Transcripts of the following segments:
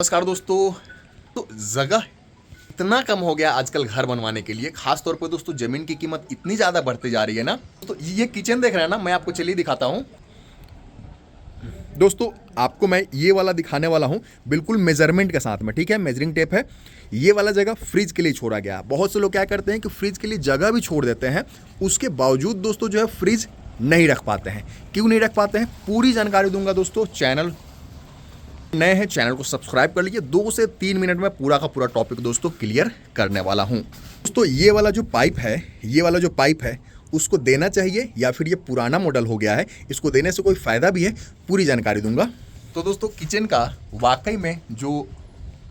नमस्कार दोस्तों। तो जगह इतना कम हो गया आजकल घर बनवाने के लिए, खास तौर पे दोस्तों जमीन की कीमत इतनी ज़्यादा बढ़ती जा रही है ना। तो ये किचन देख रहे हैं ना, मैं आपको चलिए दिखाता हूँ। दोस्तों आपको मैं ये वाला दिखाने वाला हूँ बिल्कुल मेजरमेंट के साथ में, ठीक है। मेजरिंग टेप है। ये वाला जगह फ्रिज के लिए छोड़ा गया। बहुत से लोग क्या करते हैं कि फ्रिज के लिए जगह भी छोड़ देते हैं, उसके बावजूद दोस्तों जो है फ्रिज नहीं रख पाते हैं। क्यों नहीं रख पाते हैं, पूरी जानकारी दूंगा दोस्तों। चैनल नए हैं, चैनल को सब्सक्राइब कर लीजिए। 2 से 3 मिनट में पूरा का पूरा टॉपिक दोस्तों क्लियर करने वाला हूं। दोस्तों ये वाला जो पाइप है उसको देना चाहिए या फिर ये पुराना मॉडल हो गया है, इसको देने से कोई फ़ायदा भी है, पूरी जानकारी दूंगा। तो दोस्तों किचन का वाकई में जो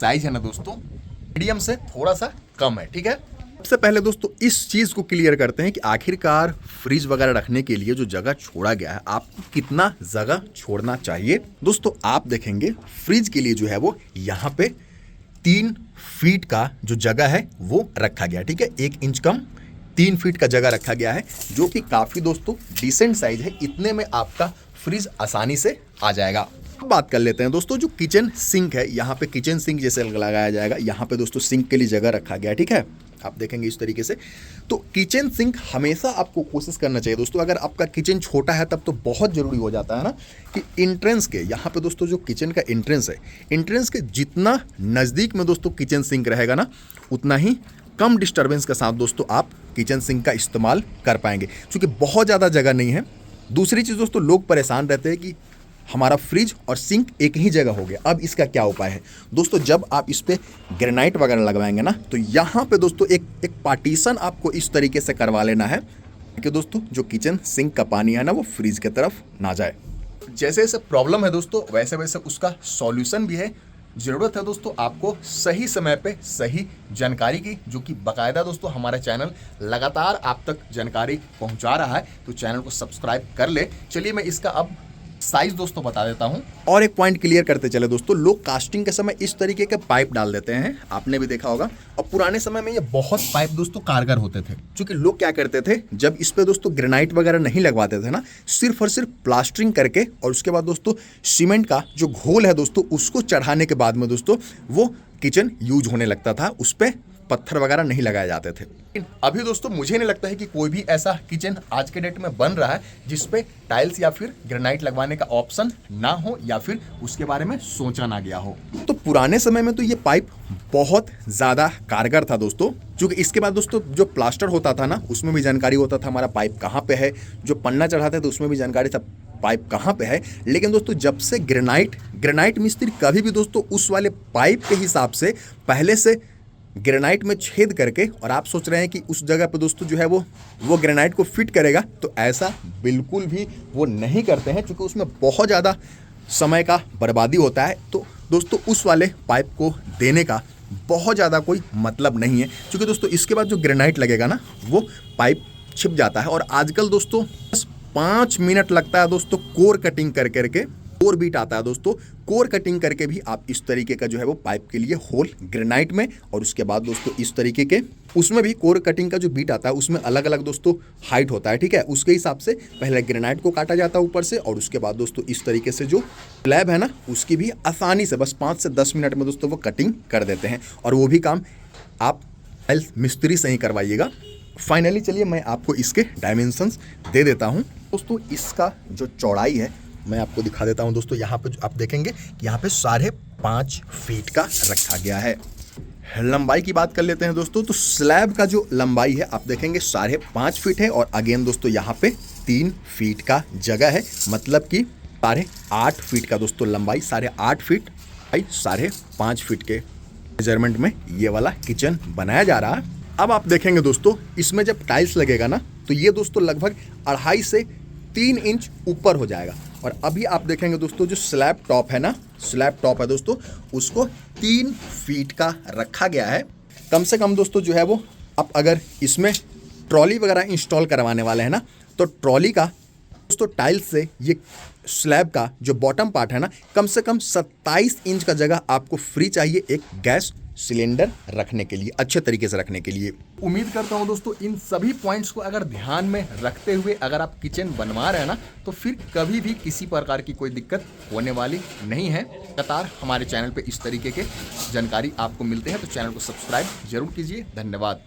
साइज है ना दोस्तों, मीडियम से थोड़ा सा कम है, ठीक है। सबसे पहले दोस्तों इस चीज़ को क्लियर करते हैं कि आखिरकार फ्रिज वगैरह रखने के लिए जो जगह छोड़ा गया है, आपको कितना जगह छोड़ना चाहिए। दोस्तों आप देखेंगे फ्रिज के लिए जो है वो यहाँ पे 3 फीट का जो जगह है वो रखा गया, ठीक है। 1 इंच कम 3 फीट का जगह रखा गया है, जो कि काफ़ी दोस्तों डिसेंट साइज है। इतने में आपका फ्रिज आसानी से आ जाएगा। अब बात कर लेते हैं दोस्तों, जो किचन सिंक है, यहाँ पे किचन सिंक जैसे लगाया जाएगा। यहाँ पे दोस्तों सिंक के लिए जगह रखा गया है, ठीक है। आप देखेंगे इस तरीके से। तो किचन सिंक हमेशा आपको कोशिश करना चाहिए दोस्तों। अगर आपका किचन छोटा है तब तो बहुत ज़रूरी हो जाता है ना कि इंट्रेंस के यहाँ पे दोस्तों जो किचन का इंट्रेंस है, इंट्रेंस के जितना नज़दीक में दोस्तों किचन सिंक रहेगा ना, उतना ही कम डिस्टर्बेंस के साथ दोस्तों आप किचन सिंक का इस्तेमाल कर पाएंगे, क्योंकि बहुत ज़्यादा जगह नहीं है। दूसरी चीज़ दोस्तों, लोग परेशान रहते हैं कि हमारा फ्रिज और सिंक एक ही जगह हो गया। अब इसका क्या उपाय है दोस्तों, जब आप इस पे ग्रेनाइट वगैरह लगवाएंगे ना, तो यहाँ पे दोस्तों एक पार्टीशन आपको इस तरीके से करवा लेना है कि दोस्तों जो किचन सिंक का पानी है ना, वो फ्रिज की तरफ ना जाए। जैसे जैसे प्रॉब्लम है दोस्तों, वैसे वैसे उसका सॉल्यूशन भी है। ज़रूरत है दोस्तों आपको सही समय पे सही जानकारी की, जो कि बाकायदा दोस्तों हमारा चैनल लगातार आप तक जानकारी पहुंचा रहा है। तो चैनल को सब्सक्राइब कर ले। चलिए मैं इसका अब साइज दोस्तों बता देता हूं। और एक पॉइंट क्लियर करते चले दोस्तों, लोग कास्टिंग के समय इस तरीके के पाइप डाल देते हैं, आपने भी देखा होगा। और पुराने समय में ये बहुत पाइप दोस्तों कारगर होते थे, क्योंकि लोग क्या करते थे, जब इस पे दोस्तों ग्रेनाइट वगैरह नहीं लगवाते थे ना, सिर्फ और सिर्फ प्लास्टरिंग करके और उसके बाद दोस्तों सीमेंट का जो घोल है दोस्तों, उसको चढ़ाने के बाद में दोस्तों वो किचन यूज होने लगता था, उस पर पत्थर वगैरह नहीं लगाए जाते थे। अभी दोस्तों मुझे नहीं लगता है कि कोई भी ऐसा किचन आज के डेट में बन रहा है जिस पे टाइल्स या फिर ग्रेनाइट लगवाने का ऑप्शन ना हो, या फिर उसके बारे में सोचा ना गया हो। तो पुराने समय में तो ये पाइप बहुत ज़्यादा कारगर था दोस्तों, क्योंकि इसके बाद दोस्तों जो प्लास्टर होता था ना, उसमें भी जानकारी होता था हमारा पाइप कहाँ पे है। जो पन्ना चढ़ाते थे उसमें भी जानकारी था पाइप कहाँ पे है। लेकिन दोस्तों जब से ग्रेनाइट मिस्त्री कभी भी दोस्तों उस वाले पाइप के हिसाब से पहले से ग्रेनाइट में छेद करके, और आप सोच रहे हैं कि उस जगह पे दोस्तों जो है वो ग्रेनाइट को फिट करेगा, तो ऐसा बिल्कुल भी वो नहीं करते हैं, क्योंकि उसमें बहुत ज़्यादा समय का बर्बादी होता है। तो दोस्तों उस वाले पाइप को देने का बहुत ज़्यादा कोई मतलब नहीं है, क्योंकि दोस्तों इसके बाद जो ग्रेनाइट लगेगा ना, वो पाइप छिप जाता है। और आजकल दोस्तों बस 5 मिनट लगता है दोस्तों कोर कटिंग कर करके, कोर बीट आता है दोस्तों, कोर कटिंग करके भी आप इस तरीके का जो है वो पाइप के लिए होल ग्रेनाइट में, और उसके बाद दोस्तों इस तरीके के उसमें भी कोर कटिंग का जो बीट आता है उसमें अलग अलग दोस्तों हाइट होता है, ठीक है। उसके हिसाब से पहले ग्रेनाइट को काटा जाता है ऊपर से, और उसके बाद दोस्तों इस तरीके से जो स्लैब है ना, उसकी भी आसानी से बस 5 से 10 मिनट में दोस्तों वो कटिंग कर देते हैं। और वो भी काम आप मिस्त्री से ही करवाइएगा। फाइनली चलिए मैं आपको इसके डायमेंशंस दे देता हूँ दोस्तों। इसका जो चौड़ाई है मैं आपको दिखा देता हूं दोस्तों। यहाँ पे आप देखेंगे कि यहाँ पे 5.5 फीट का रखा गया है। लंबाई की बात कर लेते हैं दोस्तों, तो स्लैब का जो लंबाई है आप देखेंगे 5.5 फीट है, और अगेन दोस्तों यहाँ पे 3 फीट का जगह है, मतलब कि 8.5 फीट का दोस्तों लंबाई, 8.5 फीट 5.5 फीट के मेजरमेंट में ये वाला किचन बनाया जा रहा है। अब आप देखेंगे दोस्तों इसमें जब टाइल्स लगेगा ना, तो ये दोस्तों लगभग 2.5 से 3 इंच ऊपर हो जाएगा। और अभी आप देखेंगे दोस्तों जो स्लैब टॉप है दोस्तों, उसको 3 फीट का रखा गया है। कम से कम दोस्तों जो है वो, आप अगर इसमें ट्रॉली वगैरह इंस्टॉल करवाने वाले हैं ना, तो ट्रॉली का दोस्तों टाइल्स से ये स्लैब का जो बॉटम पार्ट है ना, कम से कम 27 इंच का जगह आपको फ्री चाहिए एक गैस सिलेंडर रखने के लिए, अच्छे तरीके से रखने के लिए। उम्मीद करता हूं दोस्तों इन सभी पॉइंट्स को अगर ध्यान में रखते हुए अगर आप किचन बनवा रहे हैं ना, तो फिर कभी भी किसी प्रकार की कोई दिक्कत होने वाली नहीं है। लगातार हमारे चैनल पे इस तरीके के जानकारी आपको मिलते हैं, तो चैनल को सब्सक्राइब जरूर कीजिए। धन्यवाद।